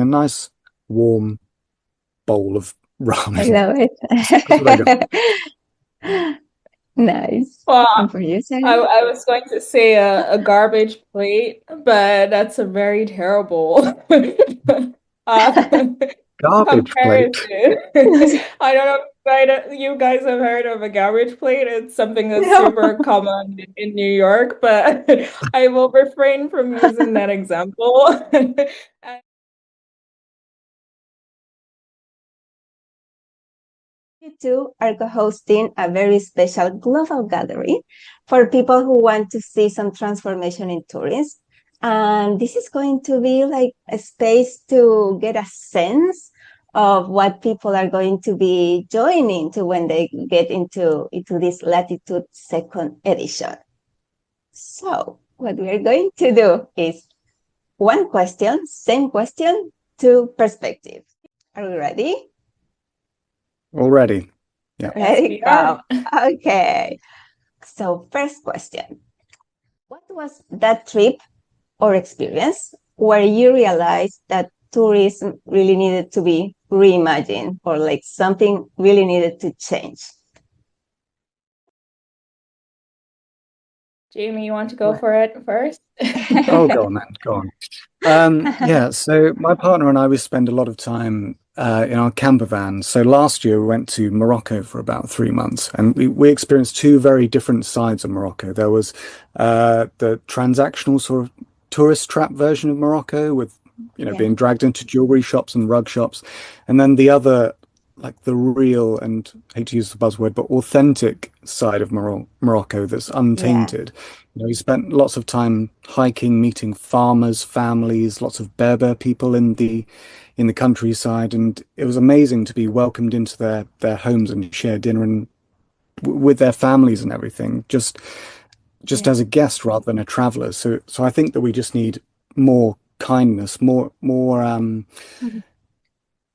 nice warm bowl of I ramen. love That's what I got. it. Nice. And Well, for you, I, Sarah? I was going to say a garbage plate, but that's a very terrible uh, Garbage plate. comparison. I don't know if you guys have heard of a garbage plate. It's something that's No. super common in New York, but I will refrain from using that example. You two are co-hosting a very special global gathering for people who want to see some transformation in tourism. And this is going to be like a space to get a sense of what people are going to be joining to when they get into this Latitude second edition. So what we are going to do is one question, same question, two perspectives. Are we ready? Already. Yeah. Yes, Ready? we Go. are. Okay. So first question. What was that trip or experience where you realized that tourism really needed to be reimagined or like something really needed to change? Jamie, you want to go for it first? Oh, go on then. Go on. Yeah, so my partner and I, we spend a lot of time in our camper van. So last year we went to Morocco for about 3 months, and we experienced two very different sides of Morocco. There was the transactional sort of tourist trap version of Morocco with, Yeah. being dragged into jewelry shops and rug shops, and then the other, like the real and I hate to use the buzzword, but authentic side of Morocco that's Yeah. untainted. We spent lots of time hiking, meeting farmers, families, lots of Berber people in the countryside, and it was amazing to be welcomed into their homes and share dinner and with their families and everything, just Yeah. as a guest rather than a traveler. So I think that we just need more kindness, more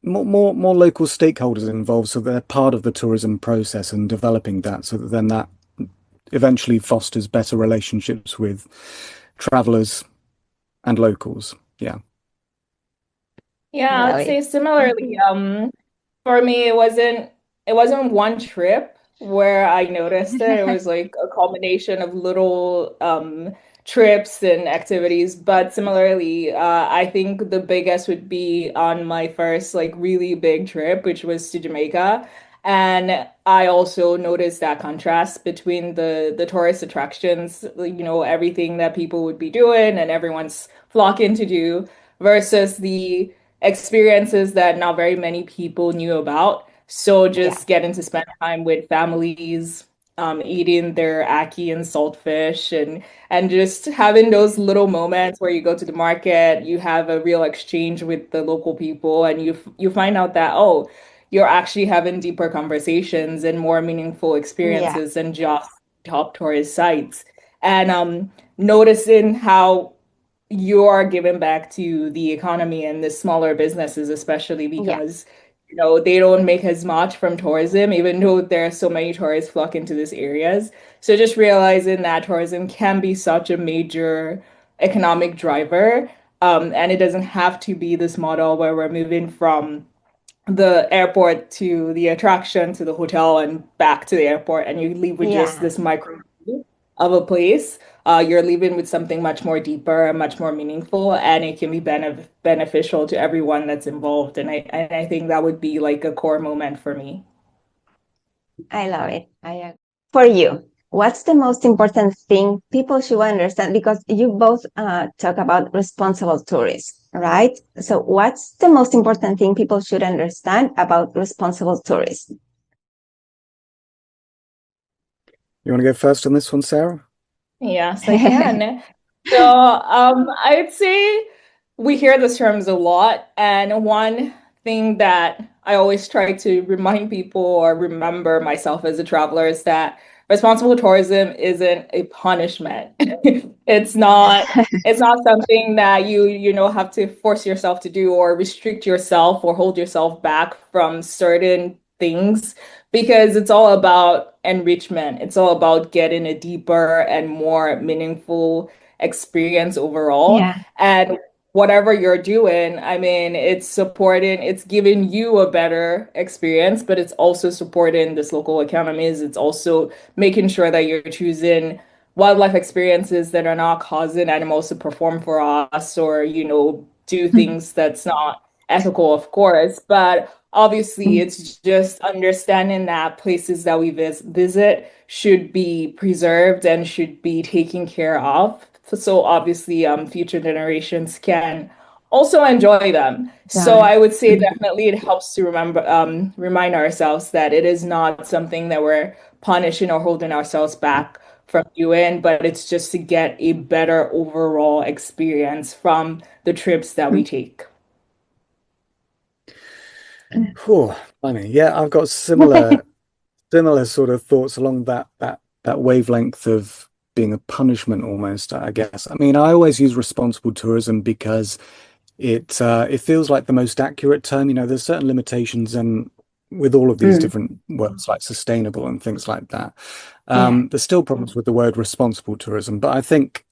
local stakeholders involved, so they're part of the tourism process and developing that, so that then that eventually fosters better relationships with travelers and locals. Yeah. I Yeah, love I'd it. say similarly. Mhm. For me, it wasn't one trip where I noticed it. It was like a culmination of little trips and activities. But similarly, I think the biggest would be on my first like really big trip, which was to Jamaica. And I also noticed that contrast between the tourist attractions, like, everything that people would be doing and everyone's flocking to do versus the experiences that not very many people knew about. So Yeah. just getting to spend time with families, eating their ackee and saltfish, and just having those little moments where you go to the market, you have a real exchange with the local people, and you find out that, oh, you're actually having deeper conversations and more meaningful Yeah. experiences than just top tourist sites. And noticing how you're giving back to the economy and the smaller businesses, especially Yeah. because, they don't make as much from tourism, even though there are so many tourists flock into these areas. So just realizing that tourism can be such a major economic driver. And it doesn't have to be this model where we're moving from the airport to the attraction to the hotel and back to the airport, and you leave with just Yeah. this micro of a place. You're leaving with something much more deeper and much more meaningful, and it can be beneficial to everyone that's involved. And I think that would be like a core moment for me. I love it. For you, what's the most important thing people should understand? Because you both talk about responsible tourism, right? So, what's the most important thing people should understand about responsible tourism? You want to go first on this one, Sarah? Yes, I can. So, I'd say we hear these terms a lot, and one thing that I always try to remind people or remember myself as a traveler is that responsible tourism isn't a punishment. It's not something that you have to force yourself to do or restrict yourself or hold yourself back from certain things because it's all about enrichment. It's all about getting a deeper and more meaningful experience overall. Yeah. And whatever you're doing, I mean, it's supporting, it's giving you a better experience, but it's also supporting this local economies. It's also making sure that you're choosing wildlife experiences that are not causing animals to perform for us or, do things that's not ethical, of course. But obviously, it's just understanding that places that we visit should be preserved and should be taken care of. So obviously, future generations can also enjoy them. So Yeah. I would say definitely it helps to remind ourselves that it is not something that we're punishing or holding ourselves back from doing, but it's just to get a better overall experience from the trips that we take. Oh, funny. Yeah, I've got similar sort of thoughts along that wavelength of being a punishment almost, I guess. I mean, I always use responsible tourism because it feels like the most accurate term. There's certain limitations and with all of these Mm, different words like sustainable and things like that. yeah. There's still problems with the word responsible tourism, but I think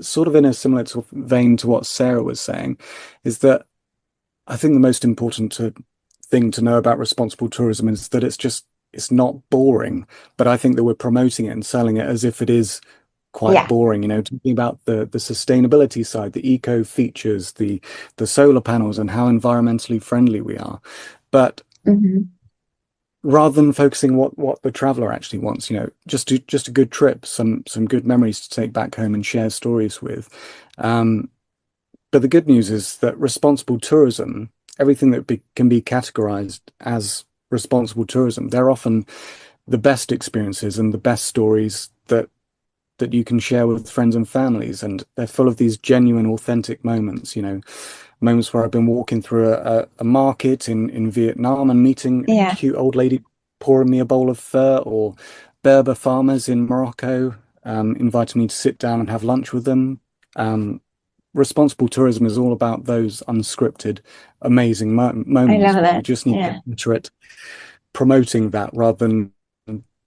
sort of in a similar sort of vein to what Sarah was saying, is that I think the most important thing to know about responsible tourism is that it's not boring, but I think that we're promoting it and selling it as if it is quite Yeah. boring, talking about the sustainability side, the eco features, the solar panels and how environmentally friendly we are. But Hmm. rather than focusing what the traveler actually wants, just a good trip, some good memories to take back home and share stories with. Um, but the good news is that responsible tourism, everything that can be categorized as responsible tourism, they're often the best experiences and the best stories that you can share with friends and families. And they're full of these genuine, authentic moments, moments where I've been walking through a market in Vietnam and meeting a Yeah. cute old lady pouring me a bowl of pho, or Berber farmers in Morocco inviting me to sit down and have lunch with them. Responsible tourism is all about those unscripted, amazing I love moments. We that. just need to Yeah. get better at promoting that rather than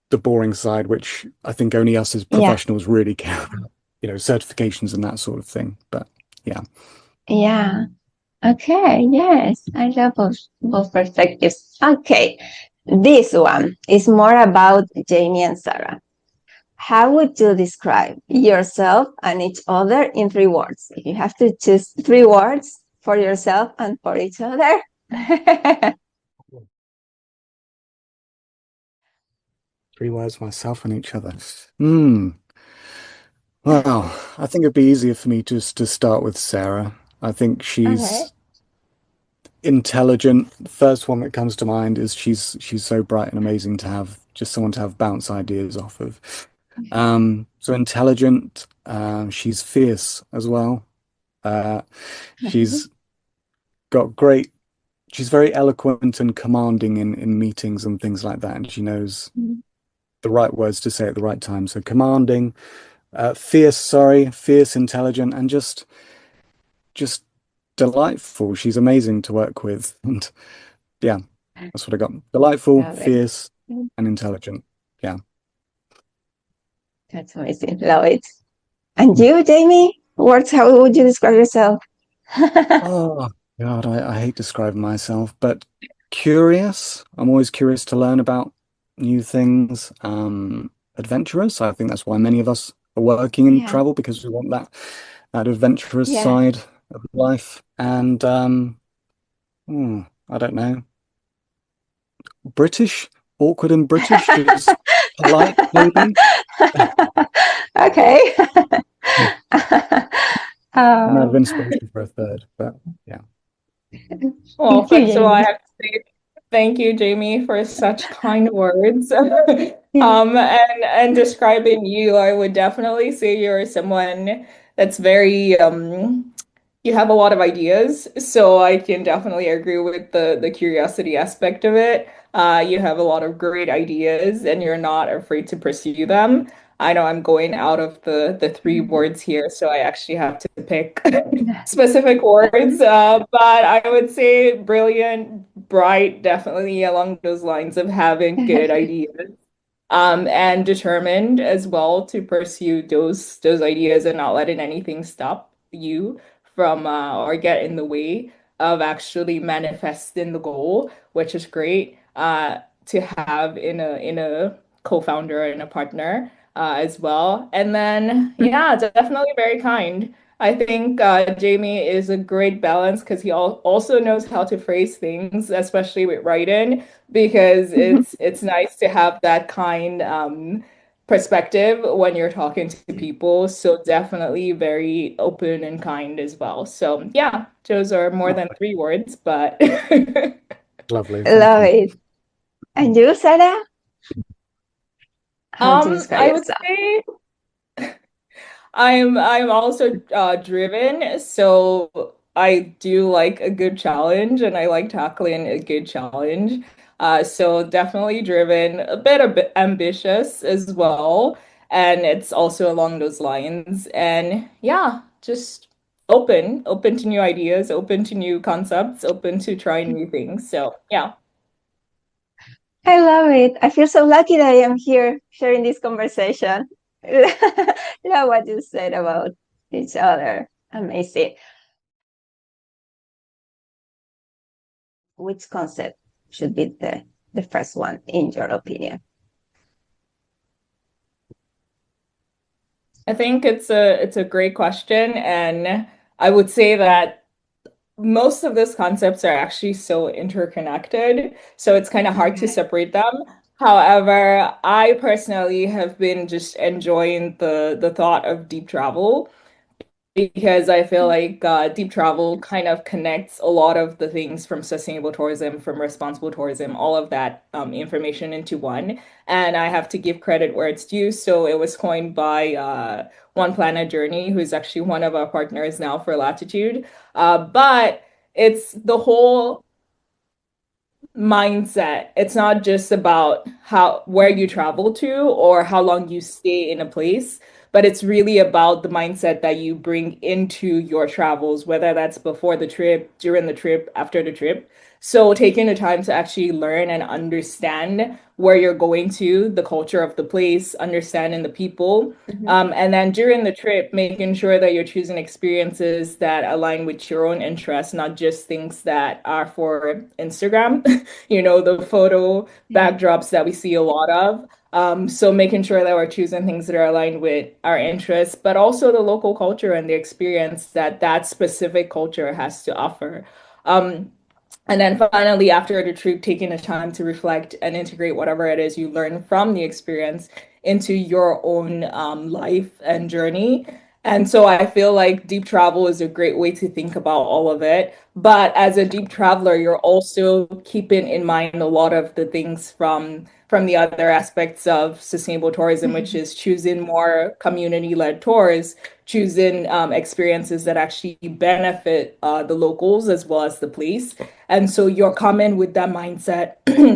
the boring side, which I think only us as Yeah. professionals really care about, certifications and that sort of thing. But yeah. Yeah. Okay. Yes. I love both perspectives. Okay. This one is more about Jamie and Sarah. How would you describe yourself and each other in 3 words? If you have to choose 3 words for yourself and for each other. 3 words, myself and each other. Hmm. Well, I think it'd be easier for me just to start with Sarah. I think Okay. she's intelligent. The first one that comes to mind is she's so bright and amazing to have, just someone to have bounce ideas off of. So intelligent. She's fierce as well. Uh, she's got great. She's very eloquent and commanding in meetings and things like that, and she knows the right words to say at the right time. So commanding, fierce, intelligent, and just delightful. She's amazing to work with, and yeah, that's what I got. Delightful, Love it. fierce, and intelligent. Yeah. That's amazing. Love it. And you, Jamie? Words, how would you describe yourself? Oh God, I hate describing myself, but curious. I'm always curious to learn about new things. Adventurous. I think that's why many of us are working in Yeah. travel because we want that adventurous Yeah. side of life. And I don't know, British, awkward and British, just polite maybe. Okay. I'm out of Oh, inspiration for a third, but yeah. Well, thank you, first of all, I Jamie. have to say thank you, Jamie, for such kind words. Yeah. And describing you, I would definitely say you're someone that's very you have a lot of ideas, so I can definitely agree with the curiosity aspect of it. You have a lot of great ideas, and you're not afraid to pursue them. I know I'm going out of the 3 words here, so I actually have to pick specific words. But I would say brilliant, bright, definitely along those lines of having good ideas. And determined as well to pursue those ideas and not letting anything stop you from or get in the way of actually manifesting the goal, which is great to have in a co-founder and a partner as well. And then yeah, definitely very kind. I think Jamie is a great balance because he also knows how to phrase things, especially with writing, because it's nice to have that kind perspective when you're talking to people. So definitely very open and kind as well. So yeah, those are more than 3 words, but Lovely. Thank Love you. it. And you, Sarah? How do you describe I would yourself? say I'm also driven, so I do like a good challenge and I like tackling a good challenge. So definitely driven, a bit ambitious as well, and it's also along those lines. And yeah, just open to new ideas, open to new concepts, open to trying new things. So yeah. I love it. I feel so lucky that I am here sharing this conversation. Love what you said about each other. Amazing. Which concept should be the first one, in your opinion? I think it's a great question, and I would say that most of these concepts are actually so interconnected, so it's kind of hard to Okay. separate them. However, I personally have been just enjoying the thought of deep travel because I feel like deep travel kind of connects a lot of the things from sustainable tourism, from responsible tourism, all of that information into one. And I have to give credit where it's due. So it was coined by One Planet Journey, who's actually one of our partners now for Latitude. But it's the whole mindset. It's not just about how where you travel to or how long you stay in a place, but it's really about the mindset that you bring into your travels, whether that's before the trip, during the trip, after the trip. So taking the time to actually learn and understand where you're going to, the culture of the place, understanding the people, Mhm. and then during the trip, making sure that you're choosing experiences that align with your own interests, not just things that are for Instagram, the photo Yeah. backdrops that we see a lot of. So making sure that we're choosing things that are aligned with our interests, but also the local culture and the experience that that specific culture has to offer. Um, and then finally, after the trip, taking the time to reflect and integrate whatever it is you learn from the experience into your own life and journey. And so I feel like deep travel is a great way to think about all of it. But as a deep traveler, you're also keeping in mind a lot of the things from the other aspects of sustainable tourism, which is choosing more community-led tours, choosing experiences that actually benefit the locals as well as the place. And so you're coming with that mindset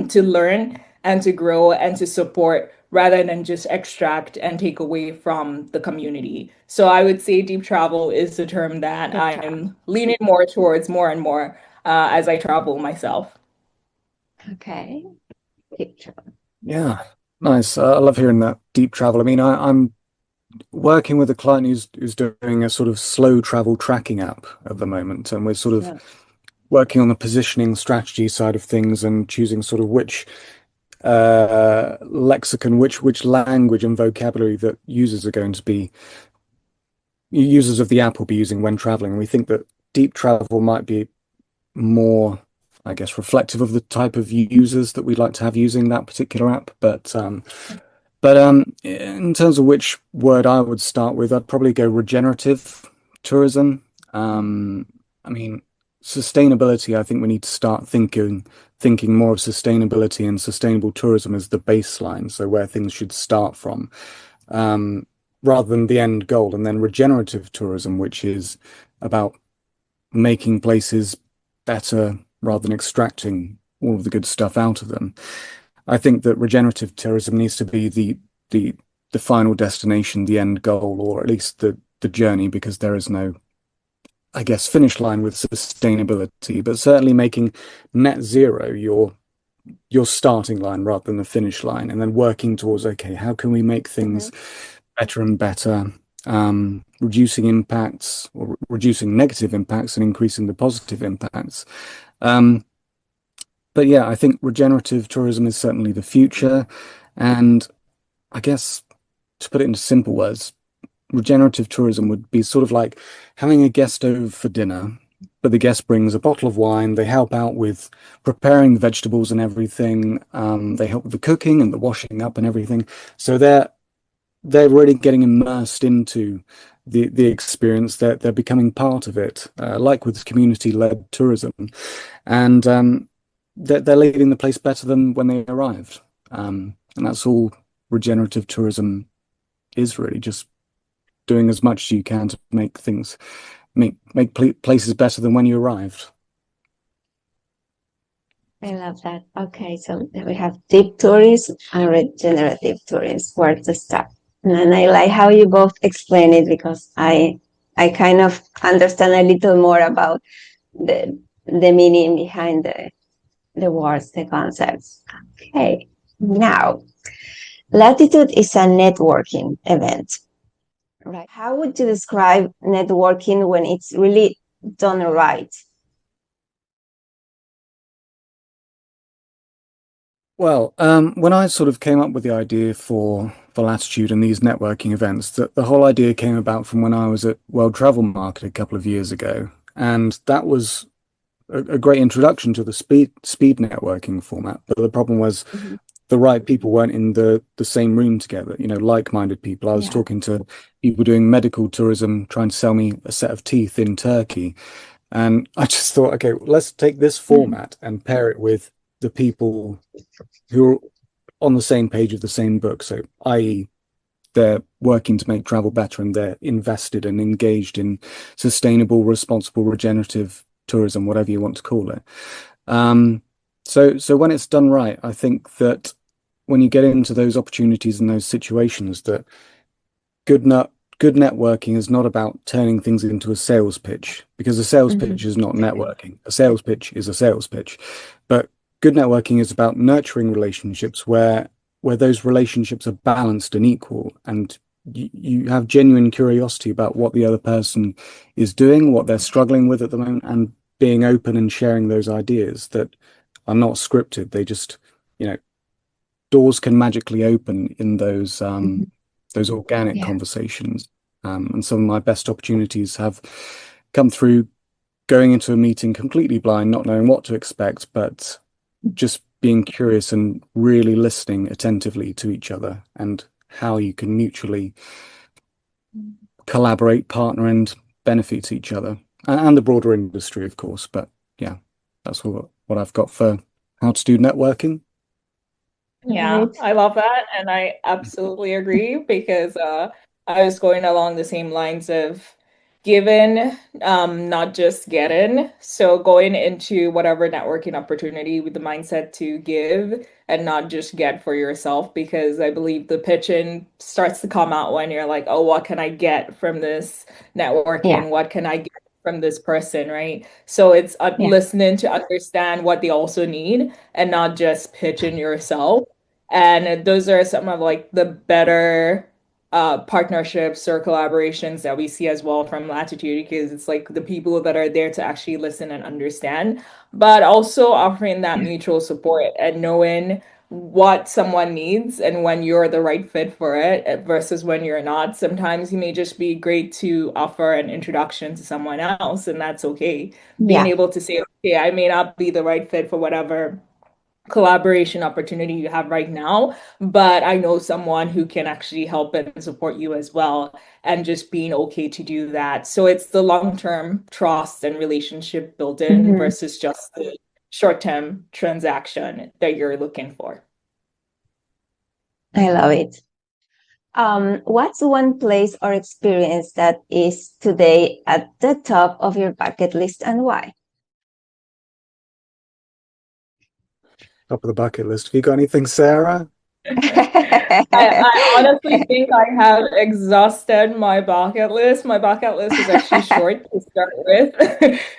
to learn and to grow and to support rather than just extract and take away from the community. So I would say deep travel is the term that Deep travel. I'm leaning more towards more and more as I travel myself. Okay. Deep travel. Yeah, nice. I love hearing that deep travel. I mean, I'm working with a client who's doing a sort of slow travel tracking app at the moment, and we're sort of Yeah. working on the positioning strategy side of things and choosing sort of which lexicon, which language and vocabulary that users of the app will be using when traveling. And we think that deep travel might be more, I guess, reflective of the type of users that we'd like to have using that particular app. But in terms of which word I would start with, I'd probably go regenerative tourism. I mean, sustainability, I think we need to start thinking more of sustainability and sustainable tourism as the baseline, so where things should start from, um, rather than the end goal. And then regenerative tourism, which is about making places better rather than extracting all of the good stuff out of them. I think that regenerative tourism needs to be the the final destination, the end goal, or at least the journey, because there is no, I guess, finish line with sustainability, but certainly making net zero your starting line rather than the finish line, and then working towards, okay, how can we make things Mhm. better and better? reducing impacts or reducing negative impacts and increasing the positive impacts. Um, but yeah, I think regenerative tourism is certainly the future. And I guess to put it into simple words, regenerative tourism would be sort of like having a guest over for dinner, but the guest brings a bottle of wine. They help out with preparing the vegetables and everything. They help with the cooking and the washing up and everything. So they're really getting immersed into the experience. They're becoming part of it, like with community-led tourism, and they're leaving the place better than when they arrived. And that's all regenerative tourism is really just doing as much as you can to make things make places better than when you arrived. I love that. Okay, so then we have deep tourism and regenerative tourism. Where to start? And I like how you both explain it because I kind of understand a little more about the meaning behind the words, the concepts. Okay, now Latitude is a networking event, right? How would you describe networking when it's really done right? Well, when I sort of came up with the idea for Latitude and these networking events, the whole idea came about from when I was at World Travel Market a couple of years ago, and that was a great introduction to the speed networking format. But the problem was Mhm. the right people weren't in the same room together, like-minded people. I was Yeah. talking to people doing medical tourism, trying to sell me a set of teeth in Turkey. And I just thought, okay, let's take this format and pair it with the people who are on the same page of the same book. So, i.e., they're working to make travel better and they're invested and engaged in sustainable, responsible, regenerative tourism, whatever you want to call it. Um, so when it's done right, I think that when you get into those opportunities and those situations, that good nut good networking is not about turning things into a sales pitch, because a sales Mhm. pitch is not networking. A sales pitch is a sales pitch. But good networking is about nurturing relationships where those relationships are balanced and equal, and you have genuine curiosity about what the other person is doing, what they're struggling with at the moment, and being open and sharing those ideas that are not scripted. They just, you know, doors can magically open in Mhm. those organic Yeah. conversations. And some of my best opportunities have come through going into a meeting completely blind, not knowing what to expect, but just being curious and really listening attentively to each other and how you can mutually collaborate, partner, and benefit each other and the broader industry, of course. But yeah, that's what I've got for how to do networking. Yeah, Right. I love that. And I absolutely agree because I was going along the same lines of given, not just get in. So going into whatever networking opportunity with the mindset to give and not just get for yourself, because I believe the pitching starts to come out when you're like, oh, what can I get from this Yeah. networking? What can I get from this person, right? So it's Yeah. listening to understand what they also need and not just pitching yourself. And those are some of like the better partnerships or collaborations that we see as well from Latitude, because it's like the people that are there to actually listen and understand, but also offering that Yeah. mutual support and knowing what someone needs and when you're the right fit for it versus when you're not. Sometimes you may just be great to offer an introduction to someone else, and that's okay. Being Yeah. able to say, okay, I may not be the right fit for whatever collaboration opportunity you have right now, but I know someone who can actually help and support you as well, and just being okay to do that. So it's the long-term trust and relationship built in Mhm. versus just the short-term transaction that you're looking for. I love it. What's one place or experience that is today at the top of your bucket list and why? Top of the bucket list. Have you got anything, Sarah? I honestly think I have exhausted my bucket list. My bucket list was actually short to start with.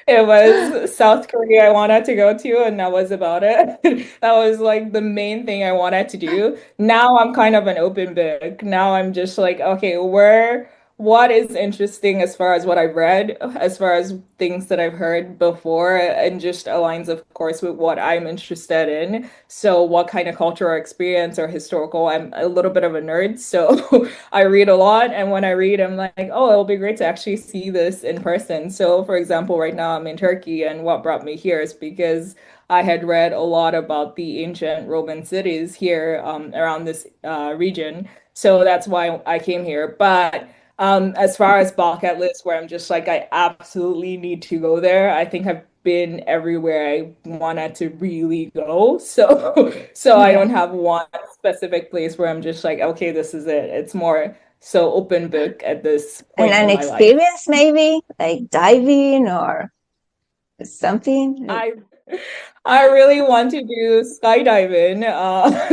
It was South Korea I wanted to go to, and that was about it. That was like the main thing I wanted to do. Now I'm kind of an open book. Now I'm just like, okay, what is interesting as far as what I've read, as far as things that I've heard before, and just aligns, of course, with what I'm interested in. So, what kind of cultural experience or historical, I'm a little bit of a nerd, so I read a lot. And when I read, I'm like, oh, it'll be great to actually see this in person. So, for example, right now I'm in Turkey, and what brought me here is because I had read a lot about the ancient Roman cities here around this region. So that's why I came here. But as far as bucket list, where I'm just like, I absolutely need to go there. I think I've been everywhere I wanted to really go. So, so I Yeah. don't have one specific place where I'm just like, okay, this is it. It's more so open book at this And point an in my life. experience maybe like diving or something like I I really want to do skydiving.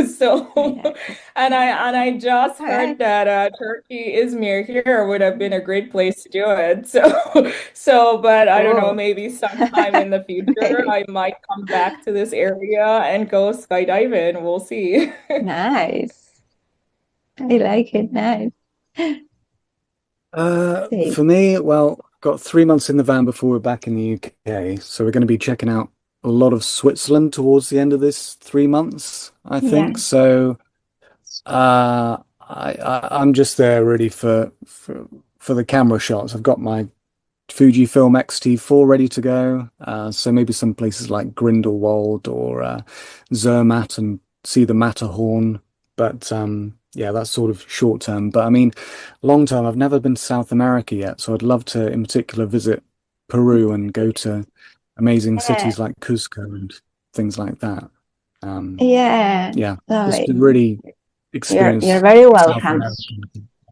So skydiving. and I just All heard right. that Turkey, Izmir here would have been a great place to do it. So but I don't know, Cool. maybe sometime in the future Maybe. I might come back to this area and go skydiving. We'll see. Nice. I like it. Nice. For Same. me, well, got 3 months in the van before we're back in the UK. So we're going to be checking out a lot of Switzerland towards the end of this 3 months, I Yeah. think. So I'm just there really for the camera shots. I've got my Fujifilm X-T4 ready to go. So maybe some places like Grindelwald or Zermatt and see the Matterhorn. But yeah, that's sort of short term. But I mean, long term, I've never been to South America yet. So I'd love to, in particular, visit Peru and go to amazing Yeah. cities like Cusco and things like that. Um, Yeah. yeah, just to Lovely. really You're experience very South welcome. America.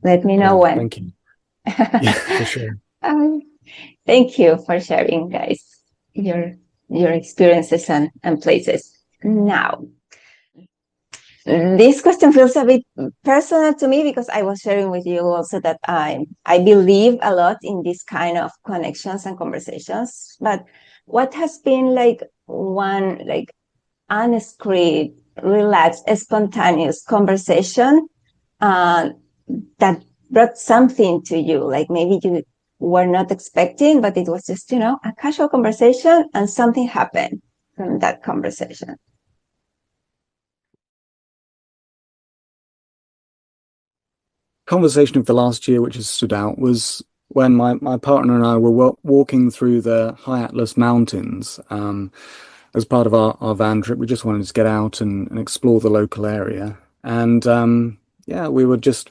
Let me know Yeah, when. thank you. Yeah, for sure. Um, Thank you for sharing, guys, your your experiences and places. Now, this question feels a bit personal to me because I was sharing with you also that I believe a lot in this kind of connections and conversations. But what has been like one like unscripted, relaxed, spontaneous conversation uh, that brought something to you? Like maybe you were not expecting, but it was just, a casual conversation and something happened from that conversation. Conversation of the last year which has stood out was when my partner and I were walking through the High Atlas Mountains as part of our van trip. We just wanted to get out and explore the local area. And yeah, we were just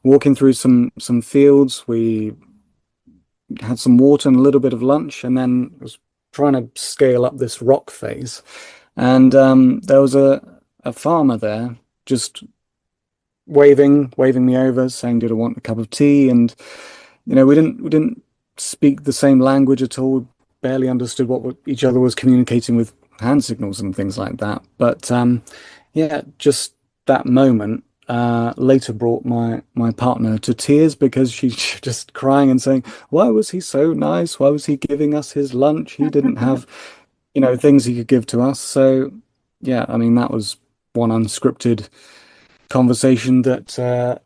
walking through some fields. We had some water and a little bit of lunch, and then was trying to scale up this rock face. And there was a farmer there just waving me over, saying, "Did I want a cup of tea?" And we didn't speak the same language at all. We barely understood what each other was communicating with hand signals and things like that. But yeah, just that moment later brought my partner to tears because she's just crying and saying, "Why was he so nice? Why was he giving us his lunch? He didn't have, things he could give to us." So yeah, I mean that was one unscripted conversation that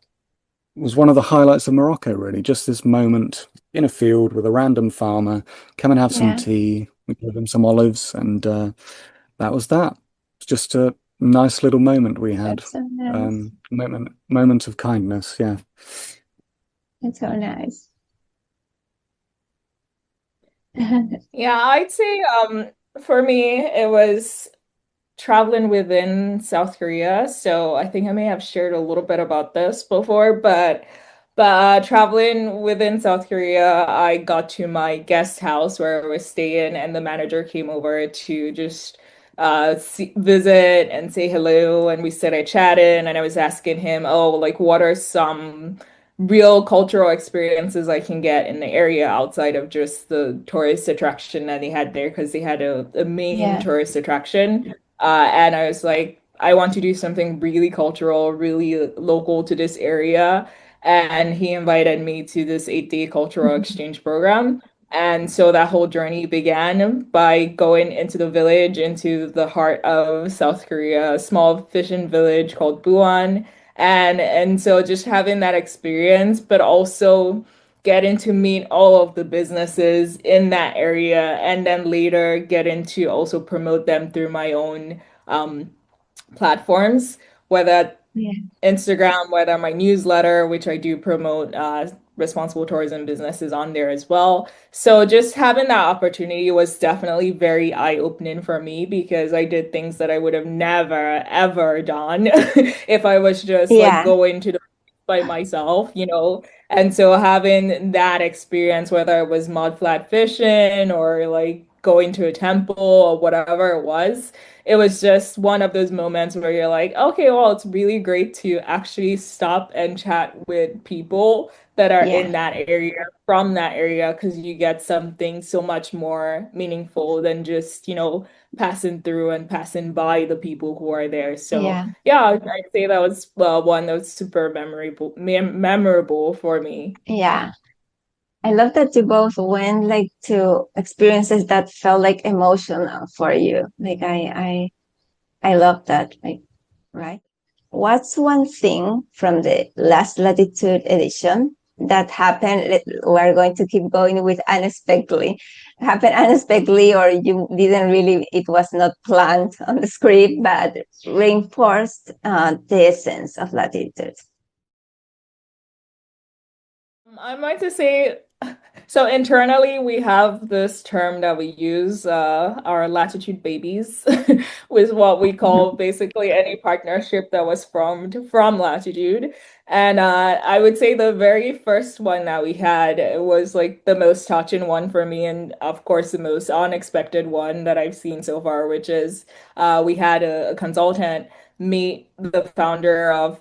was one of the highlights of Morocco, really. Just this moment in a field with a random farmer, come and have some Yeah, tea. We gave him some olives, and that was that. It's just a nice little moment we had. that's so nice. Moment of kindness. Yeah. That's so nice. Yeah, I'd say for me it was traveling within South Korea. So I think I may have shared a little bit about this before, but traveling within South Korea, I got to my guest house where I was staying, and the manager came over to just visit and say hello. And we started chatting, and I was asking him, oh, like what are some real cultural experiences I can get in the area outside of just the tourist attraction that they had there, because they had a main Yeah. tourist attraction. And I was like, I want to do something really cultural, really local to this area. And he invited me to this 8-day cultural exchange program. And so that whole journey began by going into the village, into the heart of South Korea, a small fishing village called Buan. And so just having that experience, but also getting to meet all of the businesses in that area, and then later getting to also promote them through my own platforms, whether Yeah. Instagram, whether my newsletter, which I do promote responsible tourism businesses on there as well. So just having that opportunity was definitely very eye-opening for me because I did things that I would have never, ever done if I was just like Yeah. going to the by myself, you know. And so having that experience, whether it was mud flat fishing or like going to a temple or whatever it was just one of those moments where you're like, okay, well, it's really great to actually stop and chat with people that are Yeah. in that area, from that area, because you get something so much more meaningful than just, you know, passing through and passing by the people who are there. So, Yeah. yeah, I'd say that was one that was super memorable for me. Yeah. I love that you both went like to experiences that felt like emotional for you. Like I love that. Like, right? What's one thing from the last Latitude edition that happened? We're going to keep going with unexpectedly. Happened unexpectedly, or you didn't really, it was not planned on the script, but reinforced the essence of Latitude. I might to say, so internally we have this term that we use, our Latitude babies, with what we call basically any partnership that was formed from Latitude. And I would say the very first one that we had was like the most touching one for me, and of course the most unexpected one that I've seen so far, which is we had a consultant meet the founder of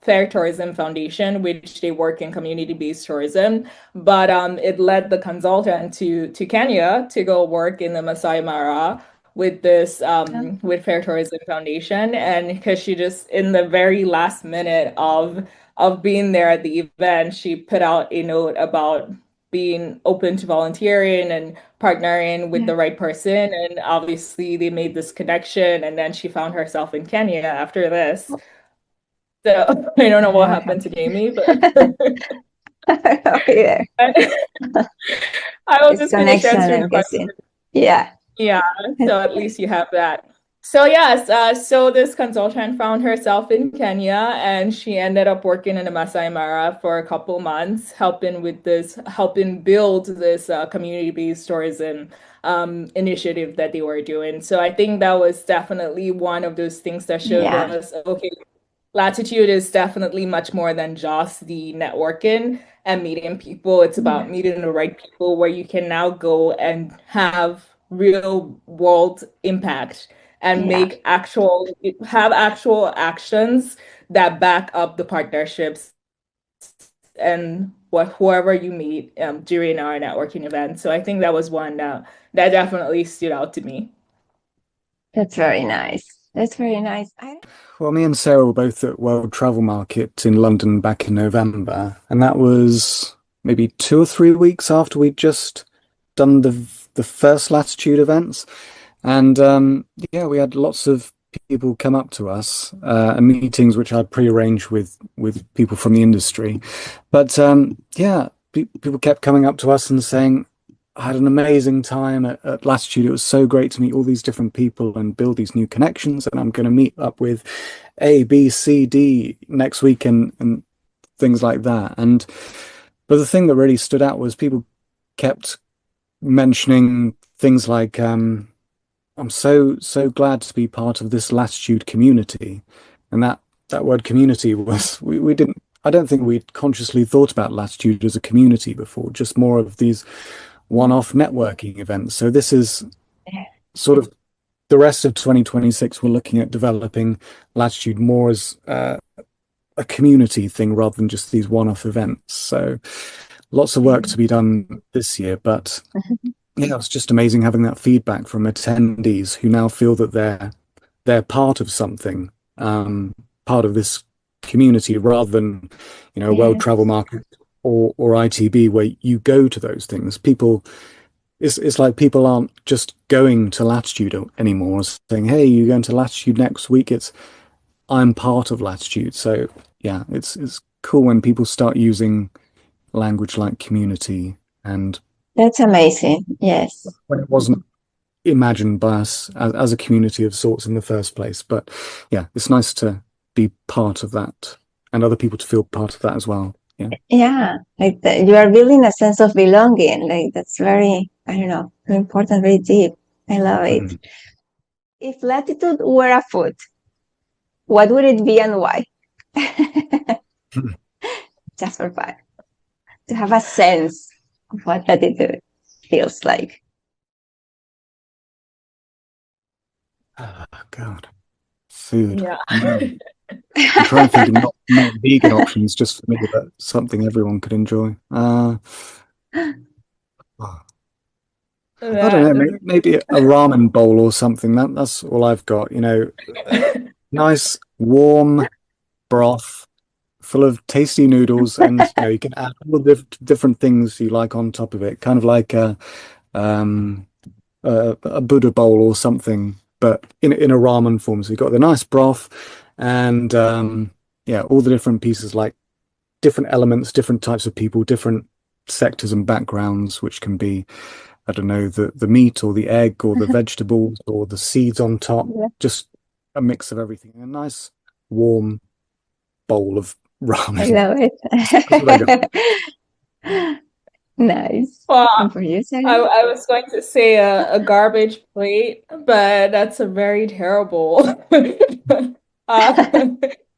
Fair Tourism Foundation, which they work in community-based tourism. But it led the consultant to Kenya to go work in the Masai Mara with this with Fair Tourism Foundation, and because she just in the very last minute of being there at the event, she put out a note about being open to volunteering and partnering with Yeah. the right person. And obviously, they made this connection, and then she found herself in Kenya after this. So I don't know what happened to Jamie, but Okay, there. I will It's just finish connection, answering the I'm question. guessing. Yeah. Yeah, so at least you have that. So yes, so this consultant found herself in Kenya, and she ended up working in the Masai Mara for a couple months, helping build this community-based tourism initiative that they were doing. So I think that was definitely one of those things that showed Yeah. us, okay, Latitude is definitely much more than just the networking and meeting people. It's about Yeah. meeting the right people where you can now go and have real world impact and Yeah. have actual actions that back up the partnerships and whoever you meet during our networking event. So I think that was one that definitely stood out to me. That's very nice. That's very nice. Well, me and Sarah were both at World Travel Market in London back in November, and that was maybe 2 or 3 weeks after we'd just done the first Latitude events. And yeah, we had lots of people come up to us and meetings which I'd prearranged with people from the industry. But yeah, people kept coming up to us and saying, I had an amazing time at Latitude. It was so great to meet all these different people and build these new connections. And I'm going to meet up with A, B, C, D next week and things like that. But the thing that really stood out was people kept mentioning things like, I'm so glad to be part of this Latitude community. And that word community was we didn't I don't think we'd consciously thought about Latitude as a community before, just more of these one-off networking events. So this is sort of the rest of 2026, we're looking at developing Latitude more as a community thing rather than just these one-off events. So lots of work to be done this year, but yeah, it's just amazing having that feedback from attendees who now feel that they're part of something, part of this community rather than, World Yes. Travel Market or ITB where you go to those things. It's like people aren't just going to Latitude anymore, saying, "Hey, you're going to Latitude next week." It's I'm part of Latitude. So yeah, it's cool when people start using language like community, and That's amazing. Yes. when it wasn't imagined by us as a community of sorts in the first place. But yeah, it's nice to be part of that and other people to feel part of that as well. Yeah. Yeah. Like you are building a sense of belonging. Like that's very, I don't know, very important, very deep. I love it. Mm. If latitude were a food, what would it be and why? Just for fun. To have a sense of what latitude feels like. Oh, God. Food. Yeah. I'm trying to think of not vegan options, just for me, but something everyone could enjoy. Oh, I don't know, That maybe a ramen bowl or something. That's all I've got. Nice warm broth full of tasty noodles, and you can add all the different things you like on top of it, kind of like um, a Buddha bowl or something, but in a ramen form. So you've got the nice broth, and yeah, all the different pieces, like different elements, different types of people, different sectors and backgrounds, which can be, I don't know, the meat or the egg or the vegetables or the seeds on top, Yeah. just a mix of everything. A nice warm bowl of I ramen. love That's what I got. it. Nice. And well, for you, Sarah? I was going to say a garbage plate, but that's a very terrible uh,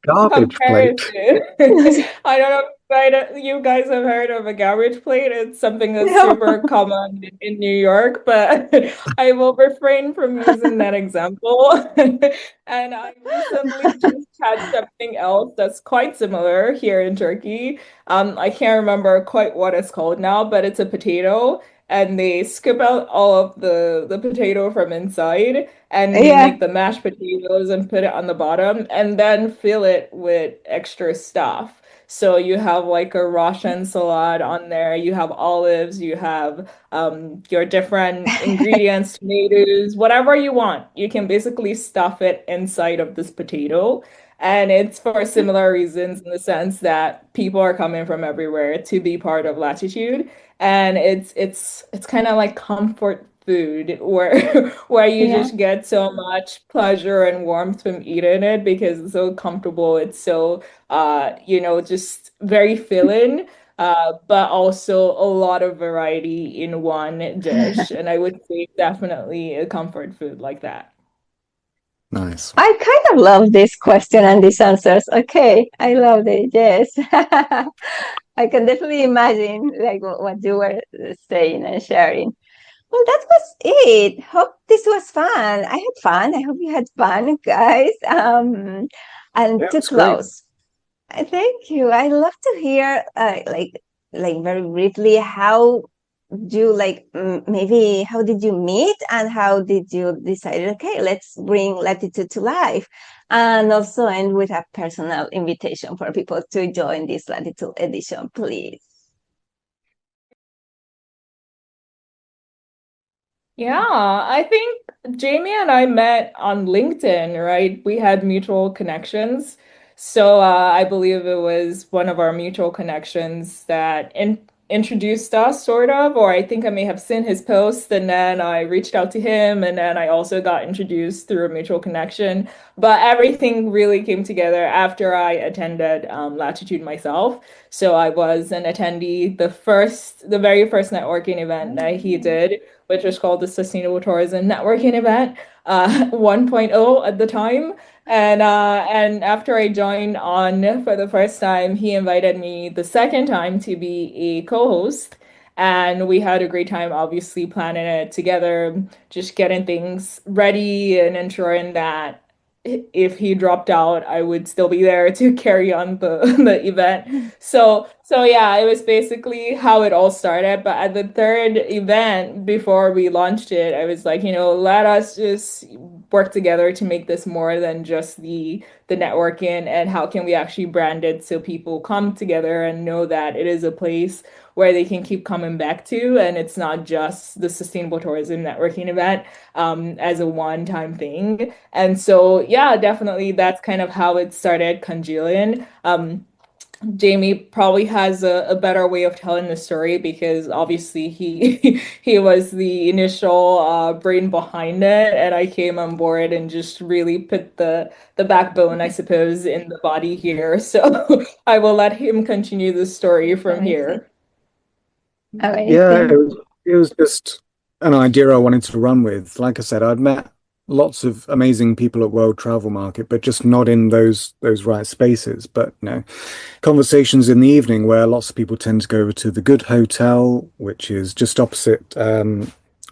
Garbage plate. comparison. I don't know if you guys have heard of a garbage plate. It's something that's No. super common in New York, but I will refrain from using that example. And I recently just had something else that's quite similar here in Turkey. I can't remember quite what it's called now, but it's a potato, and they scoop out all of the potato from inside, and they Yeah. make the mashed potatoes and put it on the bottom and then fill it with extra stuff. So you have like a Russian salad on there, you have olives, you have your different ingredients, tomatoes, whatever you want. You can basically stuff it inside of this potato. And it's for similar reasons in the sense that people are coming from everywhere to be part of Latitude. And it's kind of like comfort food where where you Yeah. just get so much pleasure and warmth from eating it because it's so comfortable. It's so just very filling, but also a lot of variety in one dish. And I would say definitely a comfort food like that. Nice. I kind of love this question and these answers. Okay, I love it. Yes. I can definitely imagine like what you were saying and sharing. Well, that was it. Hope this was fun. I had fun. I hope you had fun, guys. And Yeah, to it's great. close, thank you. I love to hear, like very briefly, how you like maybe how did you meet and how did you decide? Okay, let's bring Latitude to life, and also end with a personal invitation for people to join this Latitude edition, please. Yeah, I think Jamie and I met on LinkedIn, right? We had mutual connections. So I believe it was one of our mutual connections that introduced us, sort of, or I think I may have seen his post and then I reached out to him and then I also got introduced through a mutual connection. But everything really came together after I attended Latitude myself. So I was an attendee, the very first networking event that he did, which was called the Sustainable Tourism Networking Event, 1.0 at the time. And after I joined on for the first time, he invited me the second time to be a co-host. And we had a great time, obviously, planning it together, just getting things ready and ensuring that if he dropped out, I would still be there to carry on the the event. So yeah, it was basically how it all started. But at the third event, before we launched it, I was like, let us just work together to make this more than just the networking, and how can we actually brand it so people come together and know that it is a place where they can keep coming back to, and it's not just the Sustainable Tourism Networking event as a one-time thing. And so, yeah, definitely that's kind of how it started congealing. Jamie probably has a better way of telling the story because obviously he he was the initial brain behind it, and I came on board and just really put the backbone, I suppose, in the body here. So I will let him continue the story from Amazing. here. Yeah, Amazing. it was just an idea I wanted to run with. Like I said, I'd met lots of amazing people at World Travel Market, but just not in those right spaces. But conversations in the evening where lots of people tend to go over to the Good Hotel, which is just opposite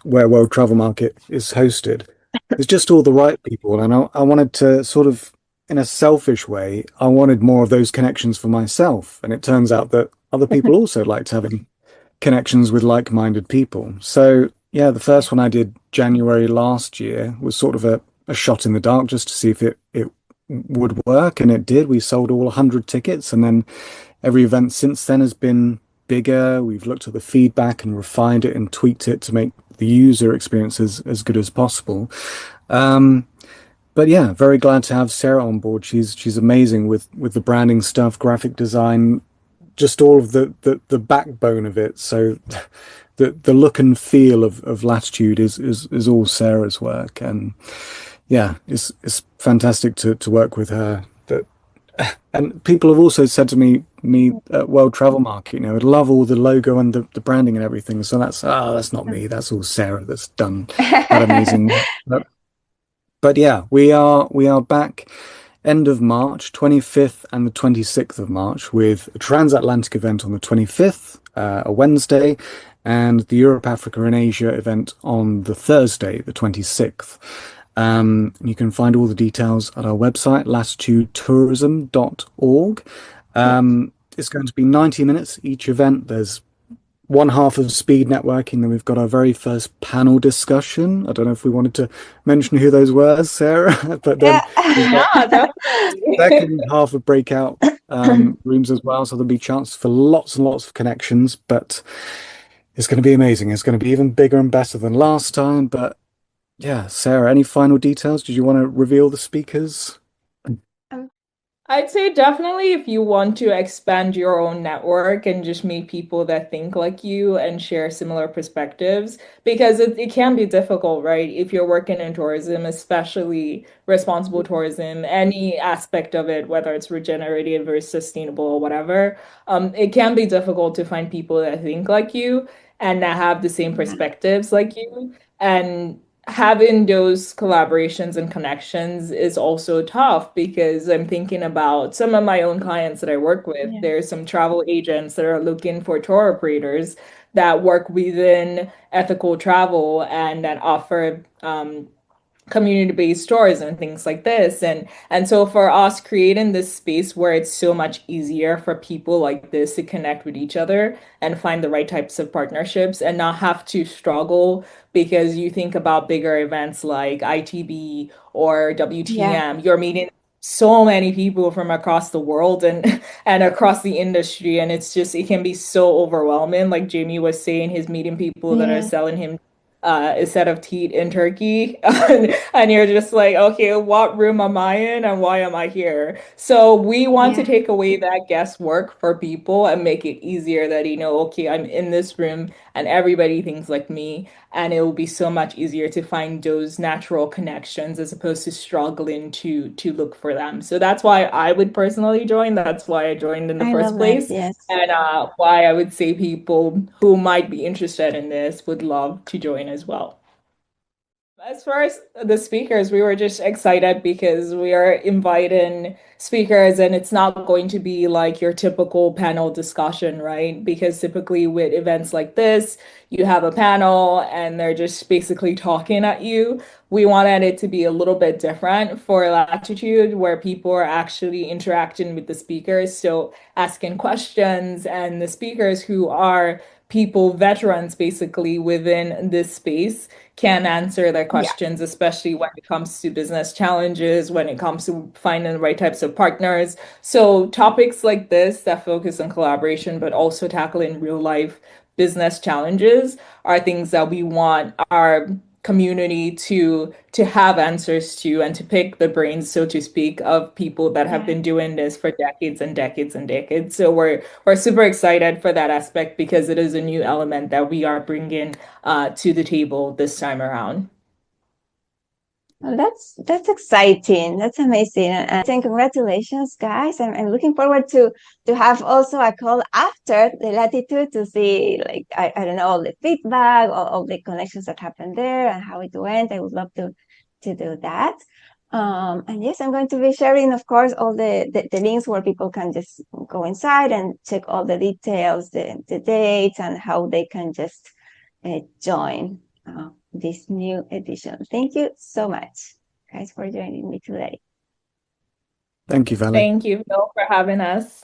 where World Travel Market is hosted. It's just all the right people, and I wanted to sort of, in a selfish way, I wanted more of those connections for myself. And it turns out that other people also liked having connections with like-minded people. So yeah, the Yeah. first one I did January last year was sort of a shot in the dark just to see if it would work, and it did. We sold all 100 tickets, and then every event since then has been bigger. We've looked at the feedback and refined it and tweaked it to make the user experience as good as possible. Um, but yeah, very glad to have Sarah on board. She's amazing with the branding stuff, graphic design, just all of the backbone of it. So the look and feel of Latitude is all Sarah's work, and yeah, it's fantastic to work with her. That and people have also said to me at World Travel Market, you know, I'd love all the logo and the branding and everything. So that's not me. That's all Sarah that's done that amazing work. But yeah, we are back end of March, 25th and the 26th of March, with a transatlantic event on the 25th, a Wednesday, and the Europe, Africa, and Asia event on the Thursday, the 26th. You can find all the details at our website, latitudetourism.org. It's going to be 90 minutes each event. There's one half of speed networking. Then we've got our very first panel discussion. I don't know if we wanted to mention who those were, Sarah, but then Yeah. we've got Yeah, definitely. second half of breakout rooms as well. So there'll be chance for lots and lots of connections, but it's going to be amazing. It's going to be even bigger and better than last time. But yeah, Sarah, any final details? Did you want to reveal the speakers? Um, I'd say definitely if you want to expand your own network and just meet people that think like you and share similar perspectives, because it can be difficult, right? If you're working in tourism, especially responsible tourism, any aspect of it, whether it's regenerative or sustainable or whatever, it can be difficult to find people that think like you and that have the same yeah. perspectives like you. And having those collaborations and connections is also tough because I'm thinking about some of my own clients that I work with. Yeah. There's some travel agents that are looking for tour operators that work within ethical travel and that offer community-based stores and things like this, and so for us creating this space where it's so much easier for people like this to connect with each other and find the right types of partnerships and not have to struggle because you think about bigger events like ITB or Yeah. WTM, you're meeting so many people from across the world and and across the industry, and it's just it can be so overwhelming. Like Jamie was saying, he's meeting people that are Yeah. selling him a set of teat in Turkey, and you're just like, okay, what room am I in and why am I here? So we want to Yeah. take away that guesswork for people and make it easier that you know, okay, I'm in this room and everybody thinks like me, and it will be so much easier to find those natural connections as opposed to struggling to look for them. So that's why I would personally join. That's why I joined in the I first love that. place. Yes. And why I would say people who might be interested in this would love to join as well. As far as the speakers, we were just excited because we are inviting speakers, and it's not going to be like your typical panel discussion, right? Because typically with events like this, you have a panel and they're just basically talking at you. We wanted it to be a little bit different for Latitude, where people are actually interacting with the speakers. So asking questions, and the speakers who are people, veterans basically within this space can answer their Yeah. questions, especially when it comes to business challenges, when it comes to finding the right types of partners. So, topics like this that focus on collaboration, but also tackling real life business challenges are things that we want our community to have answers to and to pick the brains, so to speak, of people that have been doing this for decades and decades and decades. So we're super excited for that aspect because it is a new element that we are bringing to the table this time around. Well, that's exciting. That's amazing. And congratulations, guys. I'm looking forward to have also a call after the Latitude to see, like, I don't know, all the feedback, all the connections that happened there and how it went. I would love to do that. And yes, I'm going to be sharing, of course, all the links where people can just go inside and check all the details, the dates, and how they can just join this new edition. Thank you so much, guys, for joining me today. Thank you, Valerie. Thank you, Phil, for having us.